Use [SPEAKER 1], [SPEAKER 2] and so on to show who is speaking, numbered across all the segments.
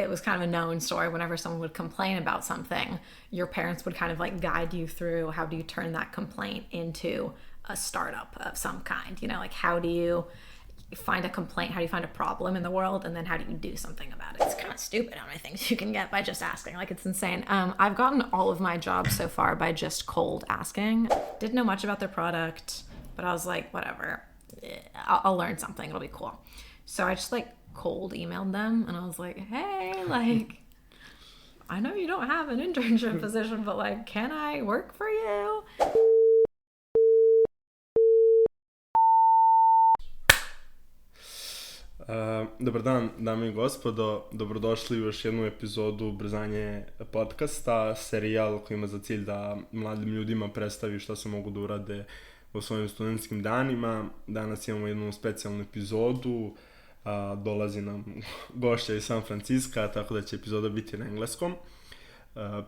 [SPEAKER 1] it was kind of a known story. Whenever someone would complain about something, your parents would kind of like guide you through how do you turn that complaint into a startup of some kind. You know, like how do you find a complaint, how do you find a problem in the world, and then how do you do something about it? It's kind of stupid how many things you can get by just asking. Like, it's insane. I've gotten all of my jobs so far by just cold asking. Didn't know much about their product, but I was like, whatever, I'll learn something, it'll be cool. So I just like cold emailed them and I was like, hey, like, I know you don't have an internship position, but like, can I work for you?
[SPEAKER 2] Dobar dan, dame i gospodo, dobrodošli u još jednu epizodu Ubrzzzanje podkasta, serijal koji ima za cilj da mladim ljudima predstavi šta se mogu da urade u svojim studentskim danima. Danas imamo jednu specijalnu epizodu, dolazi nam gošća iz San Francisca, tako da će epizoda biti na engleskom.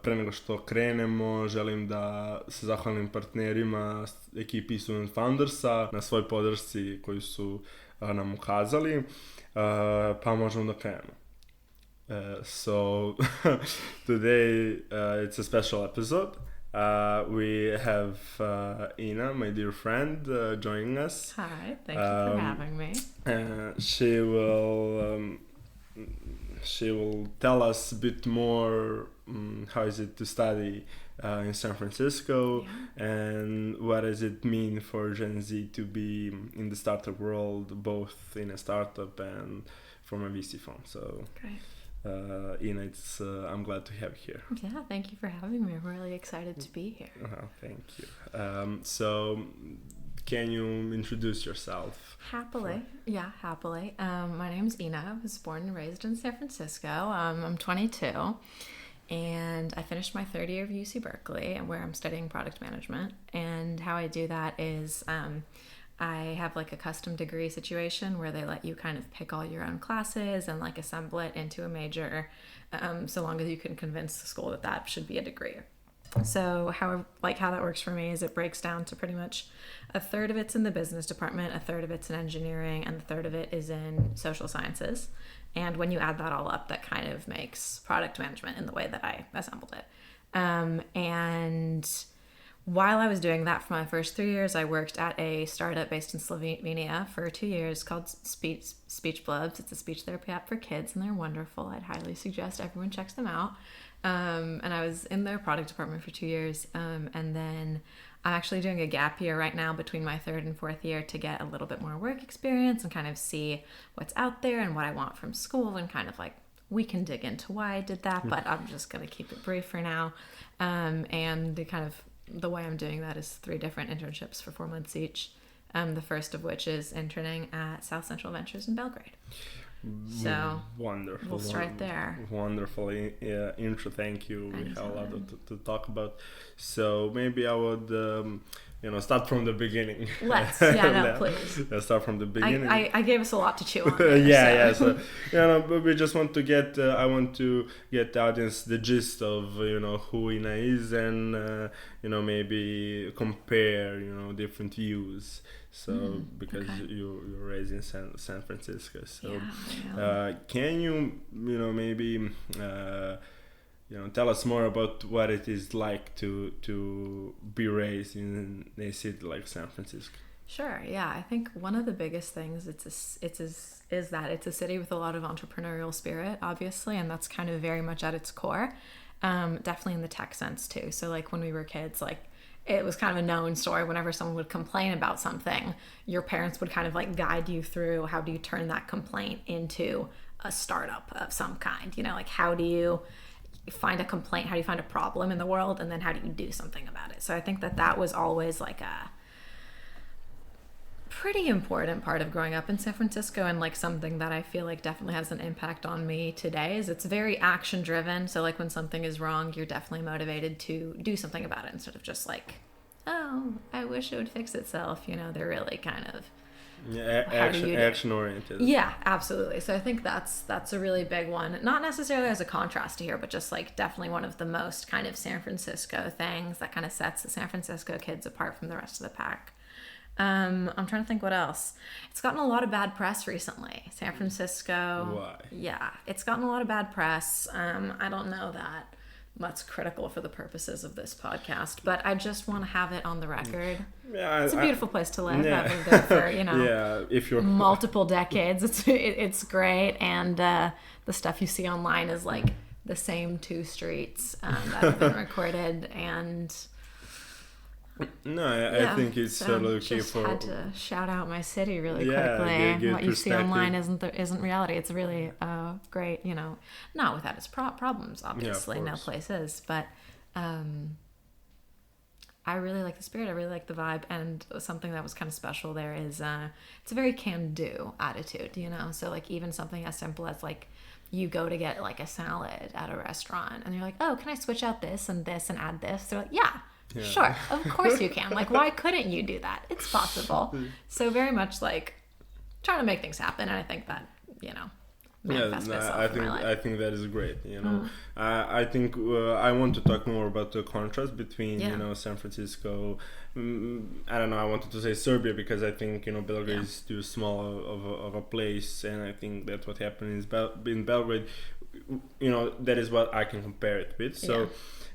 [SPEAKER 2] Pre nego što krenemo, želim da se zahvalim partnerima ekipi Student Foundersa na svoj podršci koju su nam ukazali, pa možemo da krenemo. So today it's a special episode. We have Ina, my dear friend, joining us.
[SPEAKER 1] Hi, thank you for having me.
[SPEAKER 2] She will tell us a bit more how is it to study in San Francisco, and what does it mean for Gen Z to be in the startup world, both in a startup and from a VC fund. So, Ina, I'm glad to have you here.
[SPEAKER 1] Yeah, thank you for having me. I'm really excited to be here.
[SPEAKER 2] Thank you. So, can you introduce yourself?
[SPEAKER 1] Happily. My name's Ina. I was born and raised in San Francisco. I'm 22. And I finished my third year of UC Berkely, where I'm studying product management. And how I do that is I have like a custom degree situation where they let you kind of pick all your own classes and like assemble it into a major, so long as you can convince the school that that should be a degree. So how that works for me is it breaks down to pretty much a third of it's in the business department, a third of it's in engineering, and the third of it is in social sciences. And when you add that all up, that kind of makes product management in the way that I assembled it. And while I was doing that for my first 3 years, I worked at a startup based in Slovenia for 2 years called Speech Blubs. It's a speech therapy app for kids, and they're wonderful. I'd highly suggest everyone checks them out. And I was in their product department for 2 years. And then I'm actually doing a gap year right now between my third and fourth year to get a little bit more work experience and kind of see what's out there and what I want from school, and kind of like, we can dig into why I did that, but I'm just going to keep it brief for now. And the way I'm doing that is 3 different internships for 4 months each. The first of which is interning at South Central Ventures in Belgrade. So
[SPEAKER 2] wonderful.
[SPEAKER 1] We'll start there.
[SPEAKER 2] Wonderful intro. Thank you. We have a lot to talk about. So maybe I would, start from the beginning.
[SPEAKER 1] Please.
[SPEAKER 2] Let's start from the beginning.
[SPEAKER 1] I gave us a lot to chew on. There,
[SPEAKER 2] So but we just want to get. I want to get the audience the gist of who Ina is, and maybe compare different views. So because you're raised in San Francisco, so can you maybe tell us more about what it is like to be raised in a city like San Francisco?
[SPEAKER 1] Sure. Yeah, I think one of the biggest things is that it's a city with a lot of entrepreneurial spirit, obviously, and that's kind of very much at its core. Definitely in the tech sense too. So like when we were kids, like, it was kind of a known story. Whenever someone would complain about something, your parents would kind of like guide you through how do you turn that complaint into a startup of some kind. Like how do you find a complaint, how do you find a problem in the world, and then how do you do something about it? So I think that was always like a pretty important part of growing up in San Francisco, and like something that I feel like definitely has an impact on me today is it's very action driven. So like when something is wrong, you're definitely motivated to do something about it instead of just like, oh, I wish it would fix itself. They're really kind of
[SPEAKER 2] action oriented.
[SPEAKER 1] Yeah, absolutely. So I think that's a really big one, not necessarily as a contrast to here, but just like definitely one of the most kind of San Francisco things that kind of sets the San Francisco kids apart from the rest of the pack. I'm trying to think what else. It's gotten a lot of bad press recently. San Francisco.
[SPEAKER 2] Why?
[SPEAKER 1] Yeah, it's gotten a lot of bad press. I don't know that that's critical for the purposes of this podcast, but I just want to have it on the record.
[SPEAKER 2] Yeah,
[SPEAKER 1] it's a beautiful place to live.
[SPEAKER 2] Yeah.
[SPEAKER 1] I've lived there for,
[SPEAKER 2] yeah, if you're
[SPEAKER 1] multiple decades. It's great, and the stuff you see online is like the same 2 streets that have been recorded, and
[SPEAKER 2] no, I think it's totally okay
[SPEAKER 1] just
[SPEAKER 2] for.
[SPEAKER 1] Had to shout out my city really
[SPEAKER 2] Yeah,
[SPEAKER 1] quickly.
[SPEAKER 2] good
[SPEAKER 1] What you see online
[SPEAKER 2] perspective.
[SPEAKER 1] isn't reality. It's really great, not without its problems, obviously.
[SPEAKER 2] Yeah, of
[SPEAKER 1] No
[SPEAKER 2] course.
[SPEAKER 1] place is, but I really like the spirit. I really like the vibe, and something that was kind of special there is it's a very can-do attitude, So like even something as simple as like you go to get like a salad at a restaurant, and you're like, oh, can I switch out this and add this? They're like, yeah. Sure, of course you can. Like, why couldn't you do that? It's possible. So very much like trying to make things happen, and I think that manifests itself in my life.
[SPEAKER 2] I think that is great. I think I want to talk more about the contrast between San Francisco. I don't know. I wanted to say Serbia because I think Belgrade is too small of a place, and I think that's what happened in Belgrade. That is what I can compare it with. So.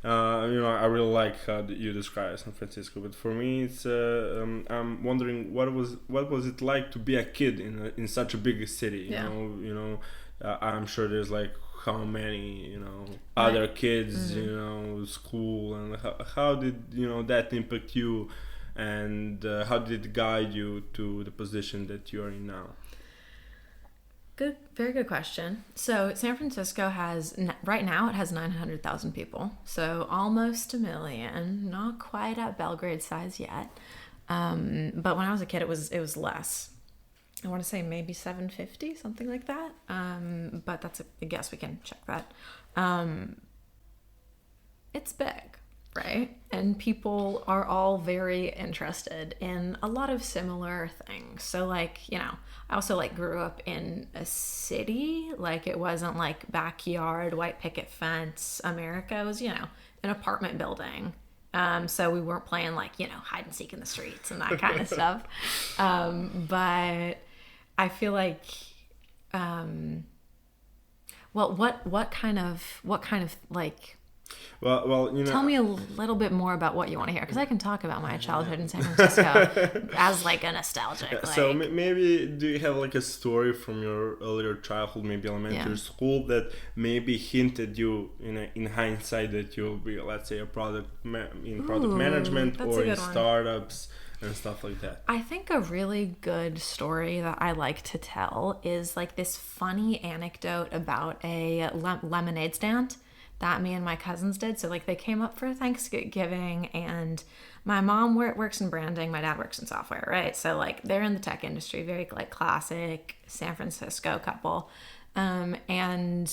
[SPEAKER 2] I really like how you describe San Francisco, but for me, it's I'm wondering what was it like to be a kid in such a big city. I'm sure there's like how many other kids school, and how did that impact you, and how did it guide you to the position that you are in now?
[SPEAKER 1] Good, very good question. So San Francisco right now it has 900,000 people, so almost 1 million. Not quite at Belgrade size yet, but when I was a kid, it was less. I want to say maybe 750, something like that. But that's a guess. We can check that. It's big, right? And people are all very interested in a lot of similar things. So like, I also like grew up in a city. Like it wasn't like backyard, white picket fence America. It was, an apartment building. So we weren't playing like, hide and seek in the streets and that kind of stuff. But I feel like, what kind of like,
[SPEAKER 2] well,
[SPEAKER 1] tell me a little bit more about what you want to hear, because I can talk about my childhood in San Francisco as like a nostalgic.
[SPEAKER 2] So maybe do you have like a story from your earlier childhood, maybe elementary school, that maybe hinted you in hindsight that you'll be, let's say, a product management or in startups and stuff like that?
[SPEAKER 1] I think a really good story that I like to tell is like this funny anecdote about a lemonade stand that me and my cousins did. So like they came up for Thanksgiving, and my mom works in branding, my dad works in software, right? So like they're in the tech industry, very like classic San Francisco couple. And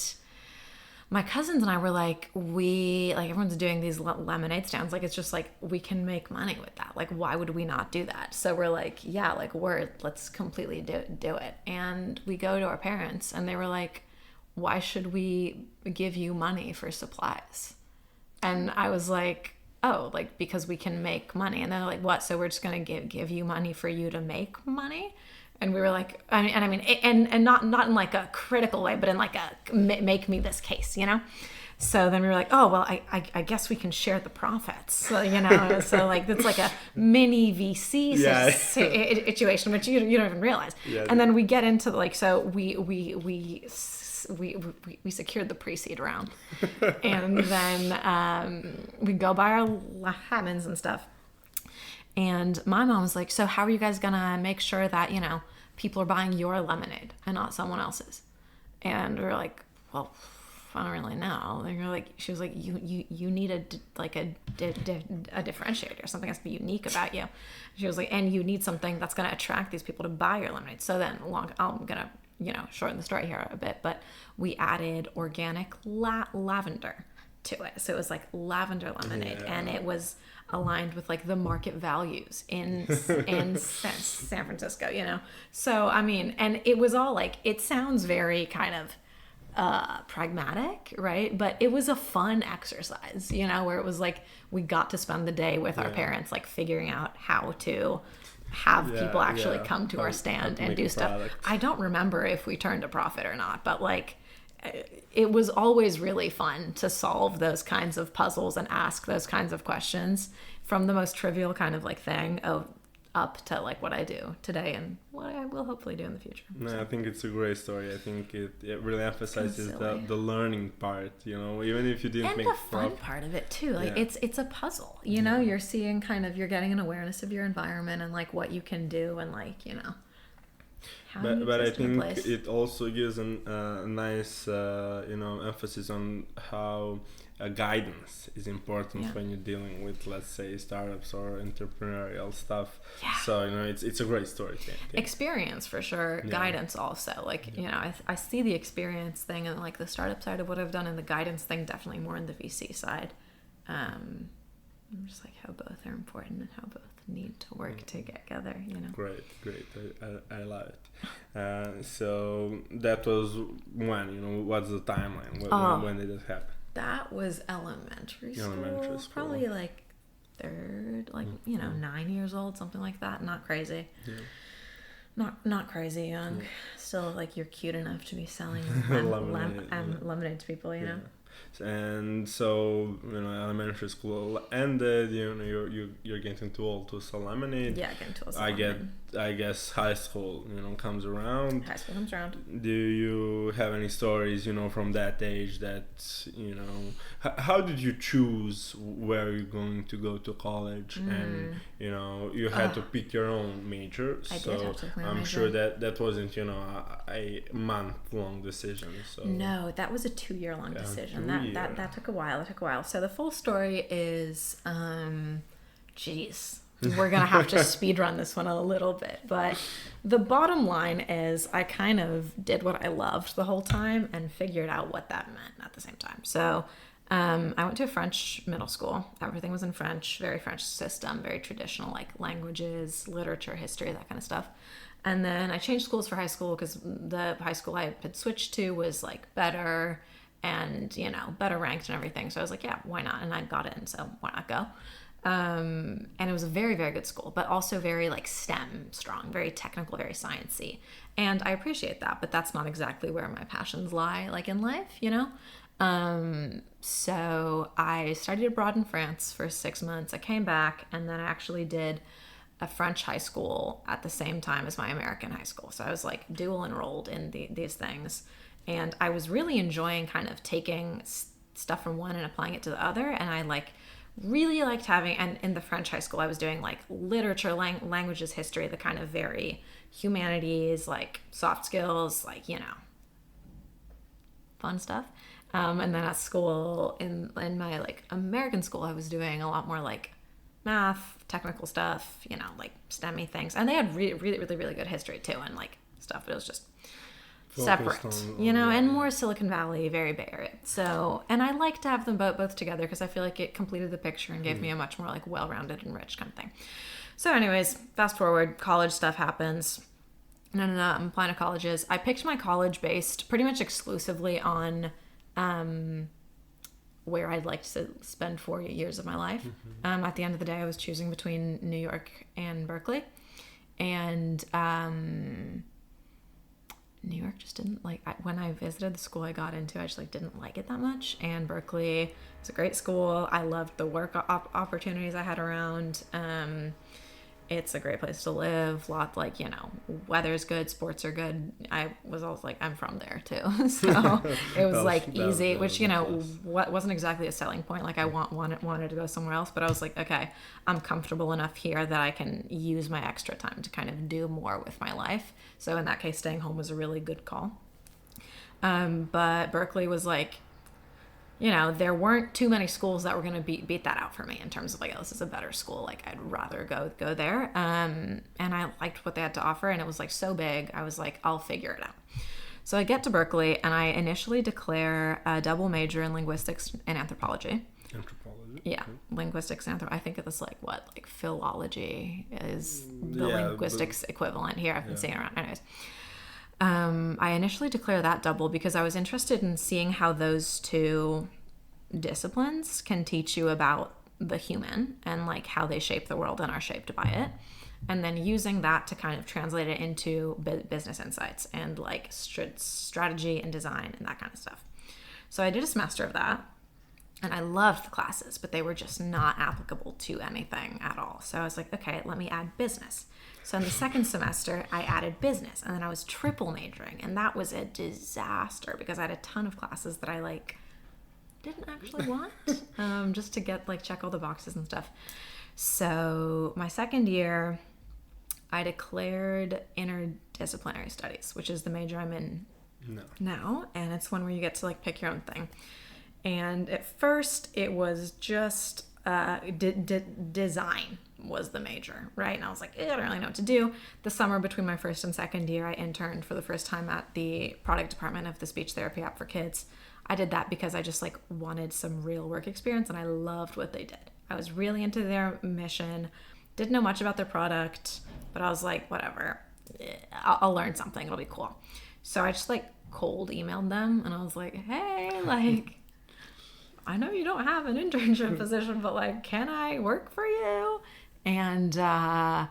[SPEAKER 1] my cousins and I were like, everyone's doing these lemonade stands. Like, it's just like, we can make money with that. Like, why would we not do that? So we're like, yeah, like let's completely do it. And we go to our parents, and they were like, why should we give you money for supplies? And I was like, oh, like, because we can make money. And they're like, what? So we're just going to give you money for you to make money? And we were like, and not in like a critical way, but in like a make me this case, So then we were like, oh, well, I guess we can share the profits. So, so like, it's like a mini VC situation, which you don't even realize. Yeah, and then we get into like, so we secured the pre-seed round, and then we go buy our lemons and stuff. And my mom was like, so how are you guys gonna make sure that people are buying your lemonade and not someone else's? And we were like, well, I don't really know. And she was like, you need a differentiator, something has to be unique about you. She was like, and you need something that's gonna attract these people to buy your lemonade. So then I'm gonna shorten the story here a bit, but we added organic lavender to it. So it was like lavender lemonade, and it was aligned with like the market values in San Francisco, So, I mean, and it was all like, it sounds very kind of pragmatic, right? But it was a fun exercise, where it was like, we got to spend the day with our parents, like figuring out how to have people actually come to our stand and do stuff.
[SPEAKER 2] Product.
[SPEAKER 1] I don't remember if we turned a profit or not, but like it was always really fun to solve those kinds of puzzles and ask those kinds of questions, from the most trivial kind of like thing up to like what I do today and what I will hopefully do in the future.
[SPEAKER 2] No, I think it's a great story. I think it really emphasizes the learning part, you know, even if you didn't make
[SPEAKER 1] the fun part of it too. Like it's a puzzle, you know, you're seeing you're getting an awareness of your environment and like what you can do and like, you know, how you
[SPEAKER 2] but I
[SPEAKER 1] exist in a
[SPEAKER 2] think
[SPEAKER 1] place.
[SPEAKER 2] it also gives a nice, you know, emphasis on how guidance is important when you're dealing with, let's say, startups or entrepreneurial stuff. So, you know, it's a great story.
[SPEAKER 1] Experience for sure. Guidance also. Like, you know, I see the experience thing and like the startup side of what I've done, and the guidance thing definitely more in the VC side. I'm just like how both are important and how both need to work together, you know.
[SPEAKER 2] Great. I love it. So that was when, you know, what's the timeline? When did it happen?
[SPEAKER 1] That was elementary school. Probably like third, like, you know, 9 years old, something like that. Not crazy. Yeah. Not crazy young. Still like you're cute enough to be selling lemonade to people, you know.
[SPEAKER 2] And so, you know, elementary school ended, you know, you're getting too old to sell lemonade.
[SPEAKER 1] Yeah, getting too old to sell lemonade.
[SPEAKER 2] I guess high school, you know, comes around.
[SPEAKER 1] High school comes around.
[SPEAKER 2] Do you have any stories, you know, from that age that, you know, how did you choose where you're going to go to college? And, you know, you had to pick your own major.
[SPEAKER 1] I did have to pick my
[SPEAKER 2] I'm
[SPEAKER 1] major.
[SPEAKER 2] sure that wasn't, you know, a month-long decision. So
[SPEAKER 1] no, that was a 2-year-long decision. That took a while. So the full story is, we're going to have to speed run this one a little bit. But the bottom line is I kind of did what I loved the whole time and figured out what that meant at the same time. So I went to a French middle school. Everything was in French, very French system, very traditional, like languages, literature, history, that kind of stuff. And then I changed schools for high school because the high school I had switched to was like better and, you know, better ranked and everything. So I was like, yeah, why not? And I got in, so why not go? And it was a very, very good school, but also very like STEM strong, very technical, very sciencey. And I appreciate that, but that's not exactly where my passions lie, like in life, you know? So I studied abroad in France for 6 months. I came back and then I actually did a French high school at the same time as my American high school. So I was like dual enrolled in these things. And I was really enjoying kind of taking stuff from one and applying it to the other. And I like really liked having, and in the French high school, I was doing like literature, languages, history, the kind of very humanities, like soft skills, like, you know, fun stuff. And then at school, in my like American school, I was doing a lot more like math, technical stuff, you know, like STEM-y things. And they had really good history too and like stuff, but it was just separate, you know, and more Silicon Valley, very Bay Area. So, and I like to have them both together because I feel like it completed the picture and gave me a much more like well-rounded and rich kind of thing. So anyways, fast forward, college stuff happens. I'm applying to colleges. I picked my college based pretty much exclusively on where I'd like to spend 4 years of my life. At the end of the day, I was choosing between New York and Berkeley. And New York just didn't like, when I visited the school I got into, I just like didn't like it that much. And Berkeley was a great school. I loved the work opportunities I had around. It's a great place to live. Lot like, you know, weather's good, sports are good. I was always like, I'm from there too. So it was like easy, which, you know, wasn't exactly a selling point. Like I wanted to go somewhere else, but I was like, okay, I'm comfortable enough here that I can use my extra time to kind of do more with my life. So in that case, staying home was a really good call. But Berkeley was like, you know, there weren't too many schools that were going to beat that out for me in terms of like, oh, this is a better school. Like I'd rather go there. And I liked what they had to offer. And it was like so big. I was like, I'll figure it out. So I get to Berkeley and I initially declare a double major in linguistics and anthropology. Yeah. Linguistics and I think it's like philology is the linguistics equivalent here. I've been seeing it around. Anyways. I initially declare that double because I was interested in seeing how those two disciplines can teach you about the human and like how they shape the world and are shaped by it. and then using that to kind of translate it into business insights and like strategy and design and that kind of stuff. So I did a semester of that, and I loved the classes, but they were just not applicable to anything at all. So I was like, okay, let me add business. So in the second semester, I added business, and then I was triple majoring, and that was a disaster because I had a ton of classes that I like didn't actually want, just to get like check all the boxes and stuff. So my second year, I declared interdisciplinary studies, which is the major I'm in now, and it's one where you get to like pick your own thing. And at first, it was just design was the major, right? And I was like, I don't really know what to do. The summer between my first and second year, I interned for the first time at the product department of the speech therapy app for kids. I did that because I just like wanted some real work experience, and I loved what they did. I was really into their mission, didn't know much about their product, but I was like, whatever, I'll learn something, it'll be cool. So I just like cold emailed them, and I was like, hey, like, I know you don't have an internship position, but like, can I work for you? And I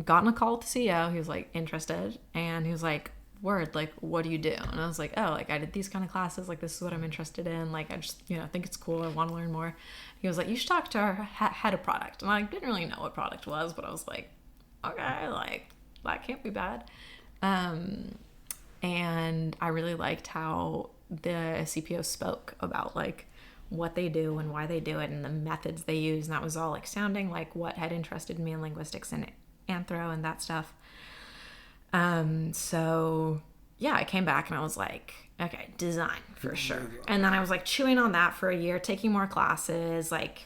[SPEAKER 1] got a call with the CEO. He was like interested, and he was like, word, like, what do you do? And I was like, oh, like I did these kind of classes, like this is what I'm interested in, like I just, think it's cool, I want to learn more. He was like, you should talk to our head of product. And I didn't really know what product was, but I was like, okay, like that can't be bad. And I really liked how the CPO spoke about like what they do and why they do it and the methods they use, and that was all like sounding like what had interested me in linguistics and anthro and that stuff. So yeah, I came back and I was like, okay, design for sure. And then I was like chewing on that for a year, taking more classes. Like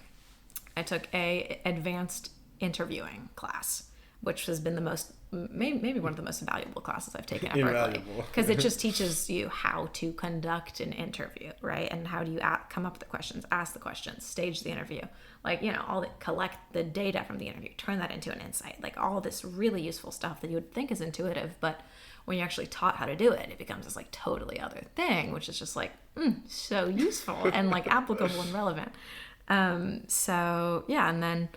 [SPEAKER 1] I took a advanced interviewing class, which has been the most, maybe one of the most valuable classes I've taken at Berkely, because it just teaches you how to conduct an interview, right? And how do you come up with the questions, ask the questions, stage the interview, like, collect the data from the interview, turn that into an insight, like all this really useful stuff that you would think is intuitive, but when you're actually taught how to do it, it becomes this like totally other thing, which is just like so useful and like applicable and relevant. So yeah, and then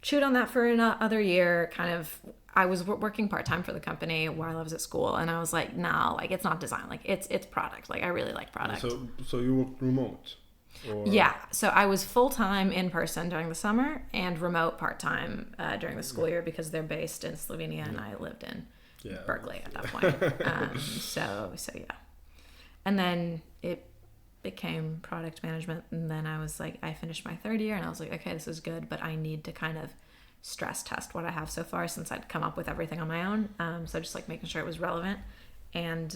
[SPEAKER 1] chewed on that for another year. Kind of, I was working part-time for the company while I was at school, and I was like, no, like it's not design, like it's product. Like I really like product.
[SPEAKER 2] So you work remote? Or...
[SPEAKER 1] Yeah, so I was full-time in person during the summer and remote part-time during the school year, because they're based in Slovenia and I lived in Berkely at that point. So yeah. And then it became product management, and then I was like, I finished my third year and I was like, okay, this is good, but I need to kind of stress test what I have so far, since I'd come up with everything on my own. So just like making sure it was relevant, and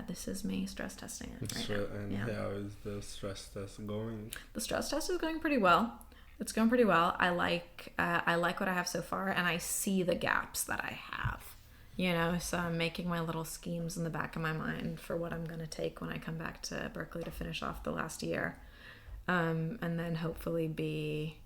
[SPEAKER 1] this is me stress testing it right now.
[SPEAKER 2] And how is the stress test going?
[SPEAKER 1] The stress test is going pretty well. It's going pretty well. I like what I have so far, and I see the gaps that I have. So I'm making my little schemes in the back of my mind for what I'm going to take when I come back to Berkely to finish off the last year. And then hopefully be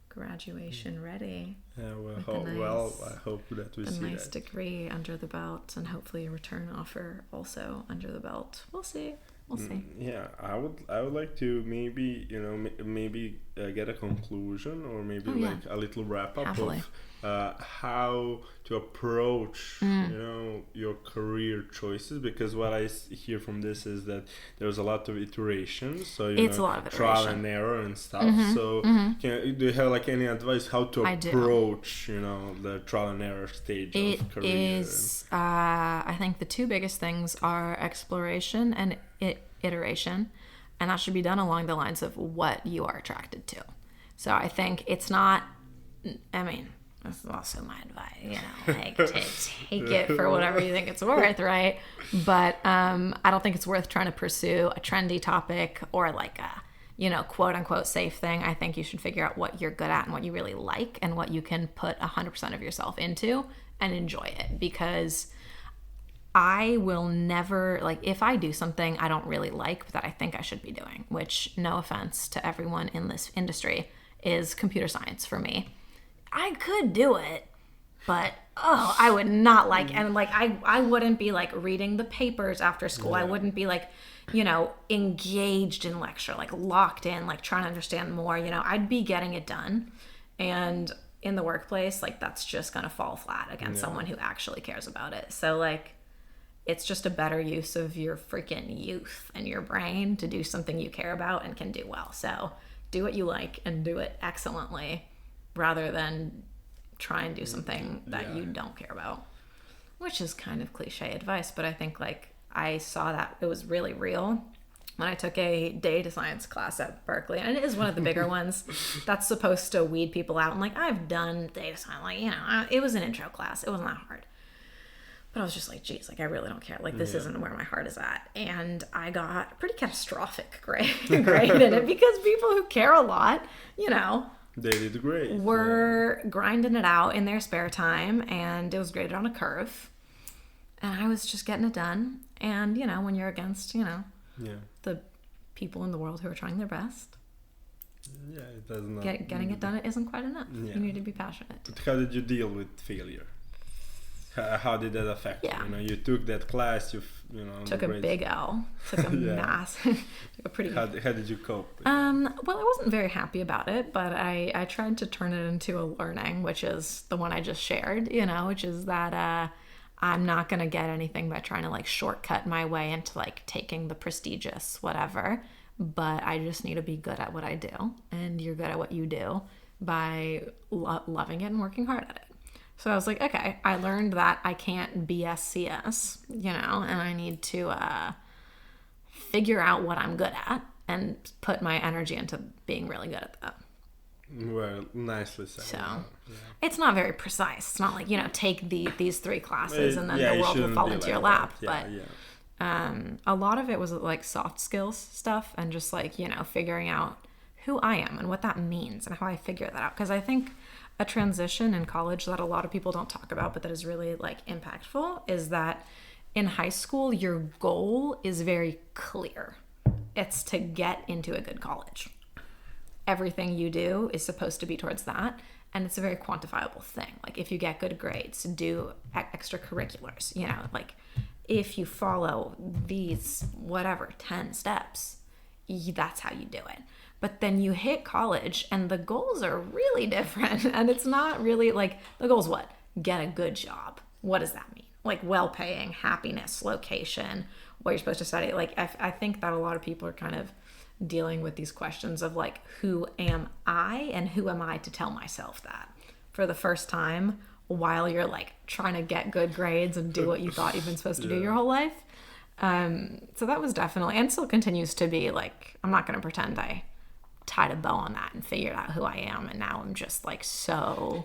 [SPEAKER 1] graduation ready.
[SPEAKER 2] Yeah, I hope that we see
[SPEAKER 1] a nice
[SPEAKER 2] that.
[SPEAKER 1] Degree under the belt, and hopefully a return offer also under the belt. We'll see.
[SPEAKER 2] Yeah, I would like to maybe get a conclusion, or maybe like a little wrap up
[SPEAKER 1] Happily.
[SPEAKER 2] Of how to approach your career choices, because what I hear from this is that there's a lot of iterations, so it's a lot of trial and error and stuff. So do you have like any advice how to approach the trial and error stage of career? It is
[SPEAKER 1] I think the two biggest things are exploration and iteration, and that should be done along the lines of what you are attracted to. So I think it's not, this is also my advice, like take it for whatever you think it's worth, right? But I don't think it's worth trying to pursue a trendy topic or like a quote unquote safe thing. I think you should figure out what you're good at and what you really like and what you can put 100% of yourself into and enjoy it, because I will never, like, if I do something I don't really like but that I think I should be doing, which, no offense to everyone in this industry, is computer science for me. I could do it, but I would not like, and like I wouldn't be like reading the papers after school. I wouldn't be like, engaged in lecture, like locked in, like trying to understand more. I'd be getting it done, and in the workplace, like that's just gonna fall flat against someone who actually cares about it. So like it's just a better use of your freaking youth and your brain to do something you care about and can do well. So do what you like and do it excellently rather than try and do something that you don't care about, which is kind of cliche advice, but I think like I saw that it was really real when I took a data science class at Berkely, and it is one of the bigger ones that's supposed to weed people out. And like, I've done data science, like, you know, it was an intro class. It wasn't that hard. But I was just like, geez, like I really don't care. Like this isn't where my heart is at. And I got a pretty catastrophic grade in it because people who care a lot, you know,
[SPEAKER 2] they did great.
[SPEAKER 1] Were grinding it out in their spare time, and it was graded on a curve. And I was just getting it done. And, you know, when you're against, you know, the people in the world who are trying their best,
[SPEAKER 2] it doesn't.
[SPEAKER 1] Getting it done, it isn't quite enough.
[SPEAKER 2] Yeah.
[SPEAKER 1] You need to be passionate.
[SPEAKER 2] But how did you deal with failure? How did that affect you? You know, you took that class, you know,
[SPEAKER 1] took a big L, took a massive, took a pretty.
[SPEAKER 2] How did you cope?
[SPEAKER 1] Well, I wasn't very happy about it, but I tried to turn it into a learning, which is the one I just shared. You know, which is that I'm not gonna get anything by trying to like shortcut my way into like taking the prestigious whatever. But I just need to be good at what I do, and you're good at what you do by loving it and working hard at it. So I was like, okay, I learned that I can't BS CS, you know, and I need to figure out what I'm good at and put my energy into being really good at that.
[SPEAKER 2] Well, nicely said.
[SPEAKER 1] So it's not very precise. It's not like, you know, take these 3 classes and then the world will fall into your lap. But a lot of it was like soft skills stuff and just like, you know, figuring out who I am and what that means and how I figure that out. Because I think a transition in college that a lot of people don't talk about, but that is really like impactful, is that in high school, your goal is very clear. It's to get into a good college. Everything you do is supposed to be towards that. And it's a very quantifiable thing. Like if you get good grades, do extracurriculars, you know, like if you follow these, whatever, 10 steps, that's how you do it. But then you hit college and the goals are really different. And it's not really like, the goal's what? Get a good job. What does that mean? Like well-paying, happiness, location, what you're supposed to study. Like I think that a lot of people are kind of dealing with these questions of like, who am I and who am I to tell myself that for the first time while you're like trying to get good grades and do what you thought you've been supposed to do your whole life. So that was definitely, and still continues to be like, I'm not going to pretend I tied a bow on that and figured out who I am. And now I'm just like, so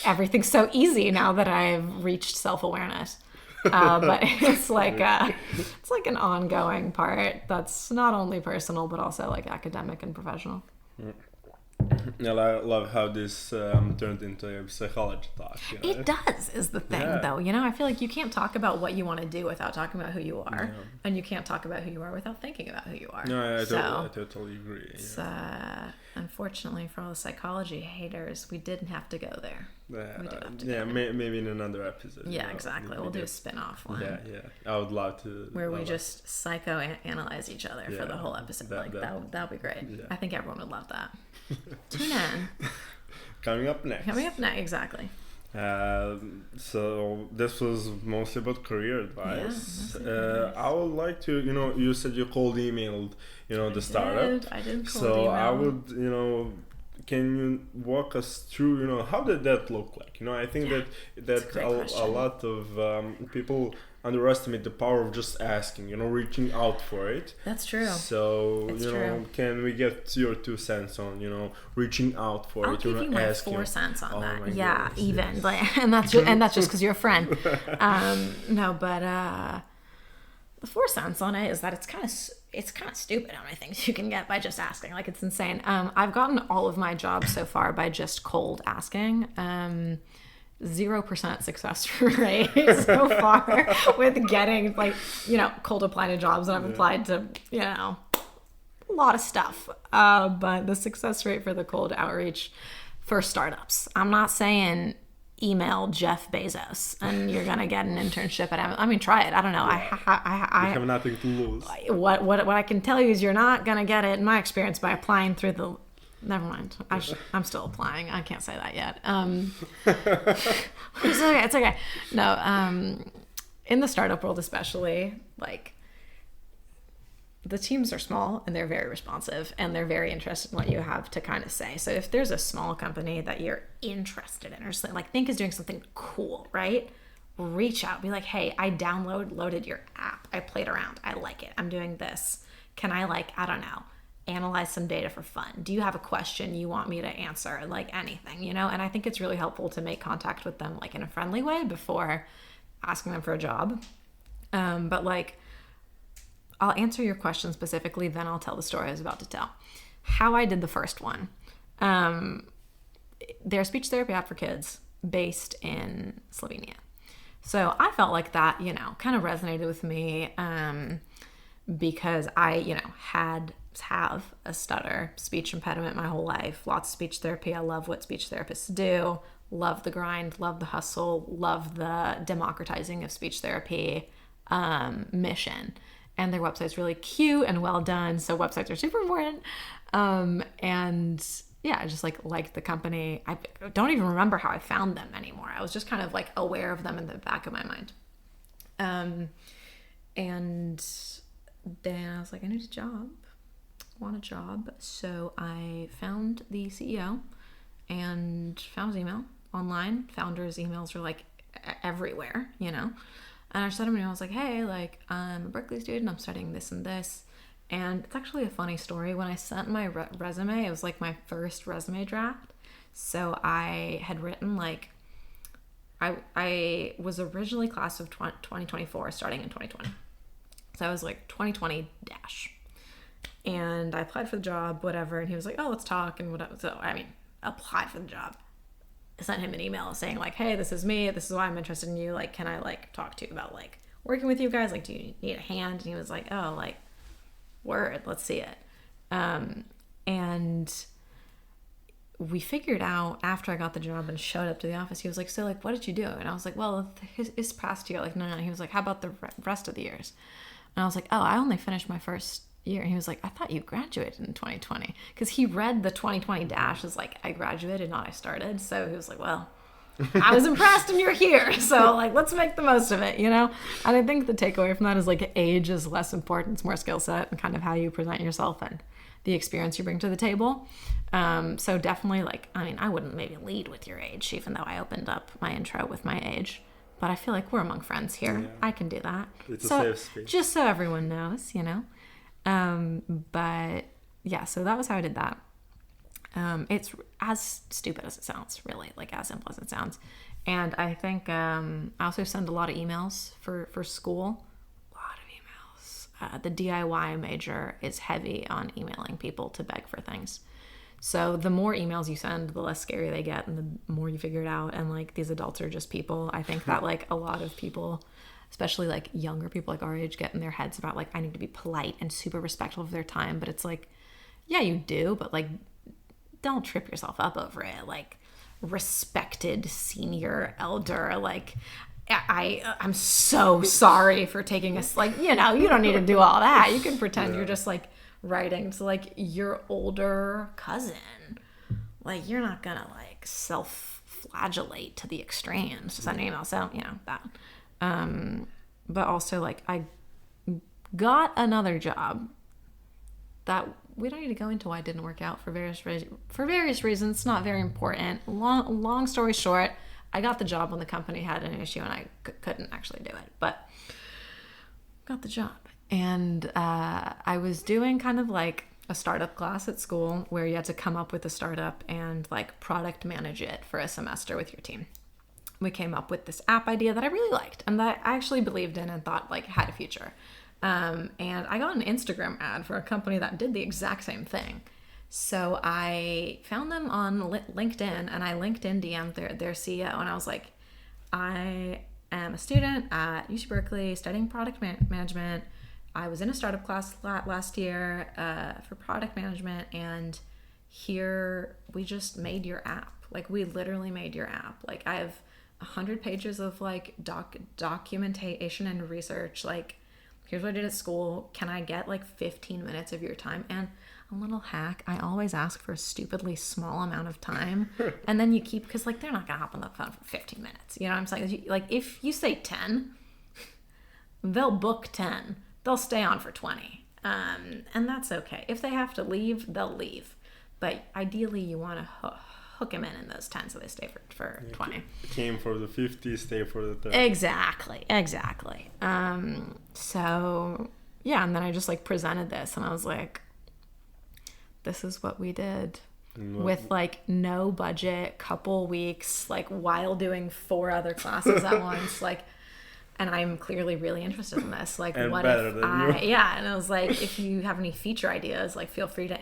[SPEAKER 1] everything's so easy now that I've reached self-awareness. But it's like an ongoing part that's not only personal, but also like academic and professional.
[SPEAKER 2] Yeah, I love how this turned into a psychology talk. You know?
[SPEAKER 1] It does, is the thing, though. You know, I feel like you can't talk about what you want to do without talking about who you are, and you can't talk about who you are without thinking about who you are.
[SPEAKER 2] No, I totally agree.
[SPEAKER 1] It's, unfortunately, for all the psychology haters, we didn't have to go there. We did have to go there.
[SPEAKER 2] Maybe in another episode.
[SPEAKER 1] Yeah, exactly. We'll do a spin-off one.
[SPEAKER 2] Yeah. I would love to.
[SPEAKER 1] Where we just psychoanalyze each other for the whole episode. That would be great. Yeah. I think everyone would love that. Tune in.
[SPEAKER 2] Coming up next,
[SPEAKER 1] exactly.
[SPEAKER 2] So this was mostly about career advice. I would like to, you know, you said you cold emailed, you know, the startup.
[SPEAKER 1] I did cold
[SPEAKER 2] email.
[SPEAKER 1] So
[SPEAKER 2] I would, you know, can you walk us through, you know, how did that look like? You know, I think that a lot of people underestimate the power of just asking, you know, reaching out for it.
[SPEAKER 1] That's true.
[SPEAKER 2] So, can we get your 2 cents on, you know, reaching out for
[SPEAKER 1] I'll
[SPEAKER 2] it?
[SPEAKER 1] give you my
[SPEAKER 2] asking.
[SPEAKER 1] 4 cents on that.
[SPEAKER 2] Yeah,
[SPEAKER 1] goodness, even. Yes. Like, and that's just because you're a friend. The 4 cents on it is that it's kind of stupid how many things you can get by just asking. Like, it's insane. I've gotten all of my jobs so far by just cold asking. 0% success rate so far with getting, like, you know, cold applying to jobs, and I've applied to, you know, a lot of stuff. But the success rate for the cold outreach for startups, I'm not saying email Jeff Bezos and you're gonna get an internship at Amazon. I mean, try it. I don't know. I
[SPEAKER 2] have nothing to lose.
[SPEAKER 1] What I can tell you is you're not gonna get it, in my experience, by applying through the never mind. I'm still applying. I can't say that yet. It's okay. No, in the startup world especially, like, the teams are small and they're very responsive and they're very interested in what you have to kind of say. So if there's a small company that you're interested in or just like think is doing something cool, right? Reach out, be like, hey, I loaded your app. I played around. I like it. I'm doing this. Can I, like, I don't know, analyze some data for fun? Do you have a question you want me to answer? Like, anything, you know? And I think it's really helpful to make contact with them, like, in a friendly way before asking them for a job. But like, I'll answer your question specifically, then I'll tell the story I was about to tell. How I did the first one. They're a speech therapy app for kids based in Slovenia. So I felt like that, you know, kind of resonated with me because I, you know, have a stutter, speech impediment my whole life, lots of speech therapy. I love what speech therapists do, love the grind, love the hustle, love the democratizing of speech therapy mission. And their website's really cute and well done. So websites are super important. And yeah, I just liked the company. I don't even remember how I found them anymore. I was just kind of like aware of them in the back of my mind. And then I was like, I need a job. Want a job. So I found the CEO and found his email online. Founders' emails are like everywhere, you know. And I sent him an email. I was like, hey, like, I'm a Berkely student. I'm studying this and this. And it's actually a funny story. When I sent my resume, it was like my first resume draft. So I had written like, I was originally class of 2024, starting in 2020. So I was like 2020 dash. And I applied for the job, whatever. And he was like, oh, let's talk and whatever. So, I mean, applied for the job. I sent him an email saying like, hey, this is me. This is why I'm interested in you. Like, can I like talk to you about like working with you guys? Like, do you need a hand? And he was like, oh, like, word, let's see it. And we figured out after I got the job and showed up to the office, he was like, so like, what did you do? And I was like, well, his past year, like, no. He was like, how about the rest of the years? And I was like, oh, I only finished my first year. And he was like, I thought you graduated in 2020. Because he read the 2020 dash as like, I graduated, not I started. So he was like, well, I was impressed and you're here. So like, let's make the most of it, you know? And I think the takeaway from that is like, age is less important. It's more skill set and kind of how you present yourself and the experience you bring to the table. So definitely like, I mean, I wouldn't maybe lead with your age, even though I opened up my intro with my age. But I feel like we're among friends here. Yeah. I can do that.
[SPEAKER 2] It's a safe space.
[SPEAKER 1] Just so everyone knows, you know? But yeah, so that was how I did that. It's as stupid as it sounds, really, like as simple as it sounds. And I think I also send a lot of emails for school. A lot of emails. The DIY major is heavy on emailing people to beg for things. So the more emails you send, the less scary they get and the more you figure it out. And like these adults are just people. I think that like a lot of people, especially like younger people like our age, get in their heads about like, I need to be polite and super respectful of their time. But it's like, yeah, you do, but like, don't trip yourself up over it. Like, respected senior elder, like, I'm so sorry for taking us, like, you know, you don't need to do all that. You can pretend you're just like writing to like your older cousin. Like, you're not gonna like self-flagellate to the extremes to send an email. So, you know, that. But also like I got another job that we don't need to go into why it didn't work out for various reasons. It's not very important. Long story short, I got the job when the company had an issue and I couldn't actually do it, but got the job. And I was doing kind of like a startup class at school where you had to come up with a startup and like product manage it for a semester with your team. We came up with this app idea that I really liked and that I actually believed in and thought like had a future. And I got an Instagram ad for a company that did the exact same thing. So I found them on LinkedIn and I LinkedIn DM'd their CEO and I was like, I am a student at UC Berkeley studying product management. I was in a startup class last year for product management and here we just made your app. Like we literally made your app. Like I have 100 pages of like documentation and research. Like here's what I did at school. Can I get like 15 minutes of your time? And a little hack, I always ask for a stupidly small amount of time. And then you keep, because like they're not going to hop on the phone for 15 minutes. You know what I'm saying? Like if you say 10, they'll book 10. They'll stay on for 20. And that's okay. If they have to leave, they'll leave. But ideally, you want to hook them in those 10 so they stay for 20.
[SPEAKER 2] Came for the 50, stay for the 30.
[SPEAKER 1] Exactly. So, yeah, and then I just like presented this and I was like, this is what we did with like no budget, couple weeks, like while doing 4 other classes at once, like, and I'm clearly really interested in this. Like,
[SPEAKER 2] and
[SPEAKER 1] what if yeah, and I was like, if you have any feature ideas, like, feel free to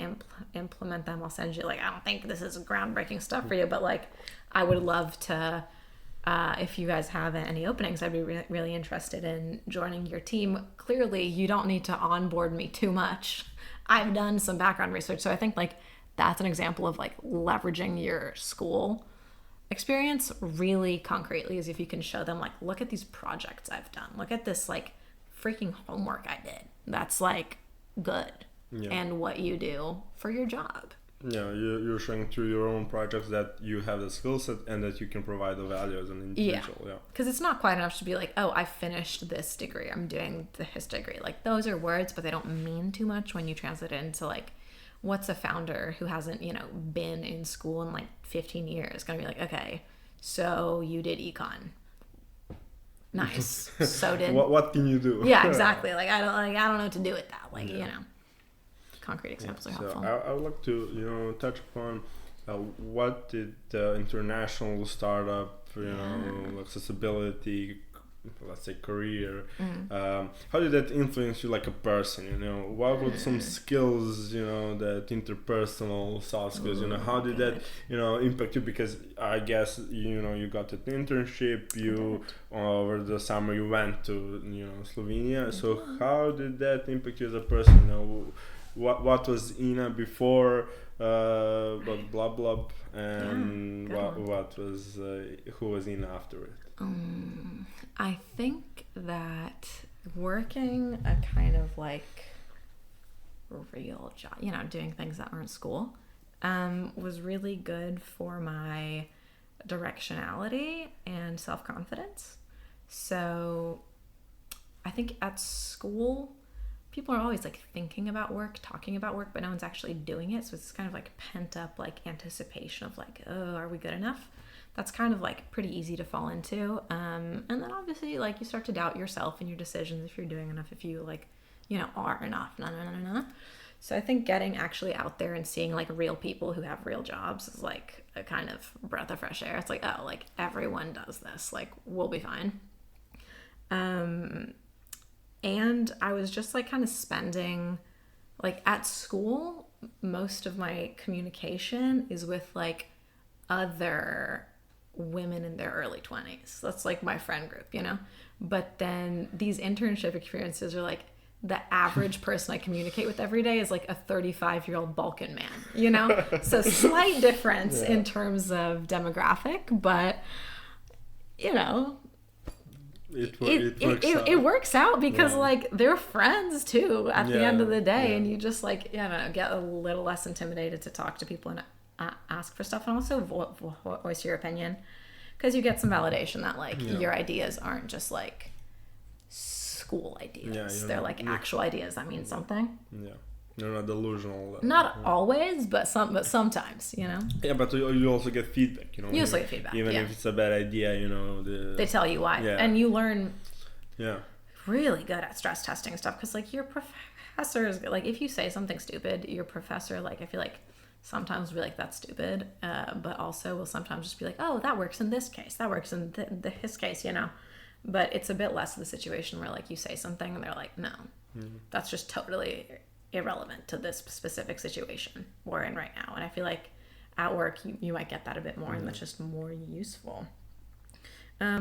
[SPEAKER 1] implement them. I'll send you, like, I don't think this is groundbreaking stuff for you, but like, I would love to, if you guys have any openings, I'd be really interested in joining your team. Clearly, you don't need to onboard me too much. I've done some background research, so I think like that's an example of like leveraging your school experience really concretely, is if you can show them like, look at these projects I've done, look at this like freaking homework I did that's like good, and what you do for your job.
[SPEAKER 2] Yeah, you're showing through your own projects that you have the skill set and that you can provide the value as an individual. Yeah,
[SPEAKER 1] because it's not quite enough to be like, oh, I finished this degree, I'm doing this degree. Like, those are words, but they don't mean too much when you translate it into like, what's a founder who hasn't, been in school in like 15 years gonna be like, okay, so you did econ. Nice. So did
[SPEAKER 2] what can you do?
[SPEAKER 1] Yeah, exactly. Like I don't know what to do with that. Like, concrete examples are helpful.
[SPEAKER 2] So I would like to touch upon what did the international startup, accessibility, let's say career, how did that influence you like a person? What were some skills, that interpersonal soft skills, how did that impact you? Because I guess you got an internship, you over the summer you went to Slovenia, so how did that impact you as a person? What was Ina before Blub, and what was who was Ina after it?
[SPEAKER 1] I think that working a kind of like real job, doing things that aren't school, was really good for my directionality and self-confidence. So I think at school, people are always like thinking about work, talking about work, but no one's actually doing it. So it's kind of like pent up like anticipation of like, oh, are we good enough? That's kind of like pretty easy to fall into. And then obviously like you start to doubt yourself and your decisions, if you're doing enough, if you like, are enough. No. So I think getting actually out there and seeing like real people who have real jobs is like a kind of breath of fresh air. It's like, oh, like everyone does this, like we'll be fine. And I was just like kind of spending, like at school, most of my communication is with like other women in their early 20s. That's like my friend group, But then these internship experiences are like, the average person I communicate with every day is like a 35-year-old Balkan man, So slight difference in terms of demographic, but, It works out because like they're friends too at the end of the day, and you just like get a little less intimidated to talk to people and ask for stuff, and also voice your opinion, because you get some validation that like your ideas aren't just like school ideas. They're like actual ideas that mean something.
[SPEAKER 2] You're not delusional.
[SPEAKER 1] Not always, but sometimes,
[SPEAKER 2] Yeah, but you also get feedback,
[SPEAKER 1] You also get feedback,
[SPEAKER 2] even if it's a bad idea,
[SPEAKER 1] they tell you why, and you learn.
[SPEAKER 2] Yeah.
[SPEAKER 1] Really good at stress testing stuff, because like your professor is like, if you say something stupid, your professor, like I feel like sometimes will be like, that's stupid, but also will sometimes just be like, oh, that works in this case, that works in his case, But it's a bit less of the situation where like you say something and they're like, no, that's just totally irrelevant to this specific situation we're in right now. And I feel like at work you might get that a bit more, and that's just more useful.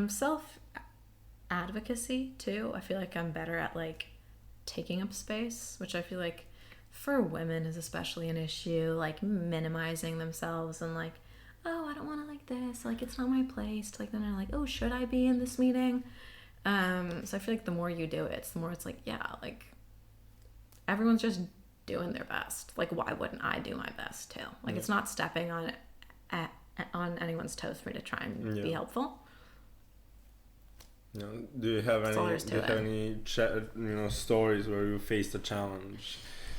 [SPEAKER 1] Self advocacy too. I feel like I'm better at like taking up space, which I feel like for women is especially an issue, like minimizing themselves and like, oh, I don't want to like this, like it's not my place, like then they're like, oh, should I be in this meeting? So I feel like the more you do it, the more it's like, yeah, like everyone's just doing their best. Like, why wouldn't I do my best too? Like, it's not stepping on anyone's toes for me to try and be helpful.
[SPEAKER 2] Do you have any stories where you faced a challenge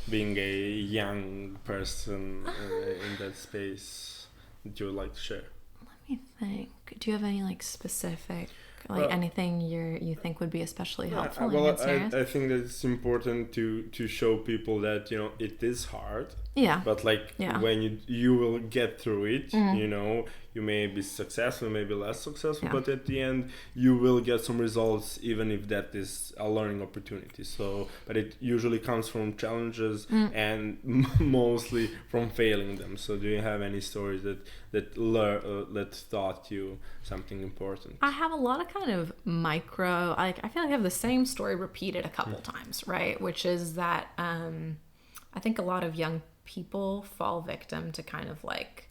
[SPEAKER 2] being a young person in that space that you would like to share?
[SPEAKER 1] Let me think. Do you have any like specific, like anything you think would be especially helpful in that scenario?
[SPEAKER 2] I think that it's important to show people that it is hard.
[SPEAKER 1] Yeah.
[SPEAKER 2] But when you will get through it, you may be successful, maybe less successful, but at the end you will get some results, even if that is a learning opportunity. So, but it usually comes from challenges and mostly from failing them. So, do you have any stories that taught you something important?
[SPEAKER 1] I have a lot of kind of micro. I feel like I have the same story repeated a couple times, right? Which is that I think a lot of young people fall victim to kind of like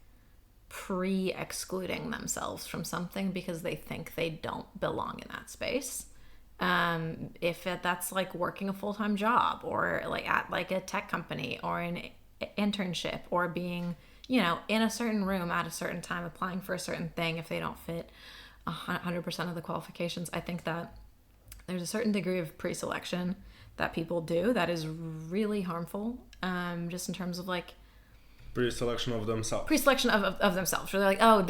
[SPEAKER 1] pre-excluding themselves from something because they think they don't belong in that space. If that's like working a full-time job or like at like a tech company or an internship or being, in a certain room at a certain time applying for a certain thing, if they don't fit 100% of the qualifications, I think that there's a certain degree of pre-selection that people do that is really harmful, just in terms of like
[SPEAKER 2] pre-selection of themselves.
[SPEAKER 1] Pre-selection of themselves. Where they're like, oh,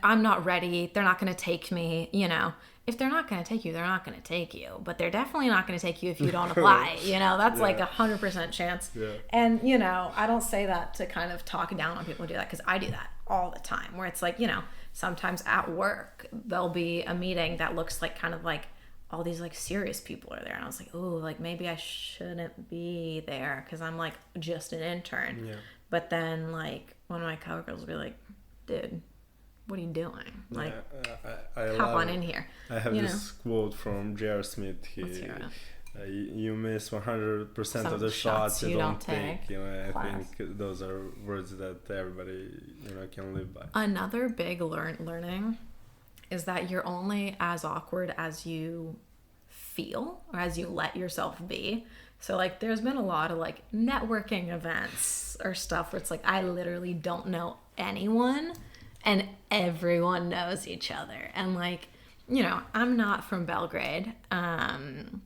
[SPEAKER 1] I'm not ready. They're not going to take me, If they're not going to take you, they're not going to take you. But they're definitely not going to take you if you don't apply. That's like 100% chance. Yeah. And, I don't say that to kind of talk down on people who do that, because I do that all the time. Where it's like, sometimes at work, there'll be a meeting that looks like kind of like all these like serious people are there. And I was like, oh, like maybe I shouldn't be there because I'm like just an intern. Yeah. But then, like, one of my coworkers will be like, dude, what are you doing? Like,
[SPEAKER 2] I
[SPEAKER 1] hop on in here.
[SPEAKER 2] I have this quote from J.R. Smith. You miss 100% of the shots you don't take. I think those are words that everybody, can live by.
[SPEAKER 1] Another big learning is that you're only as awkward as you feel or as you let yourself be. So, like, there's been a lot of, like, networking events or stuff where it's like, I literally don't know anyone and everyone knows each other. And, like, I'm not from Belgrade. And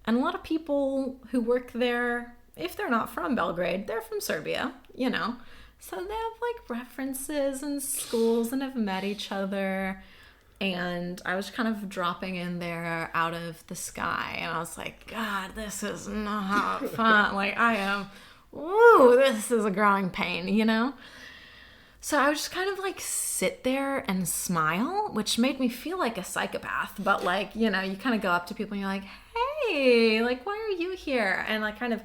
[SPEAKER 1] a lot of people who work there, if they're not from Belgrade, they're from Serbia, So they have, like, references and schools and have met each other. And I was kind of dropping in there out of the sky. And I was like, God, this is not fun. Like, this is a growing pain, So I would just kind of like sit there and smile, which made me feel like a psychopath. But like, you kind of go up to people and you're like, hey, like, why are you here? And like kind of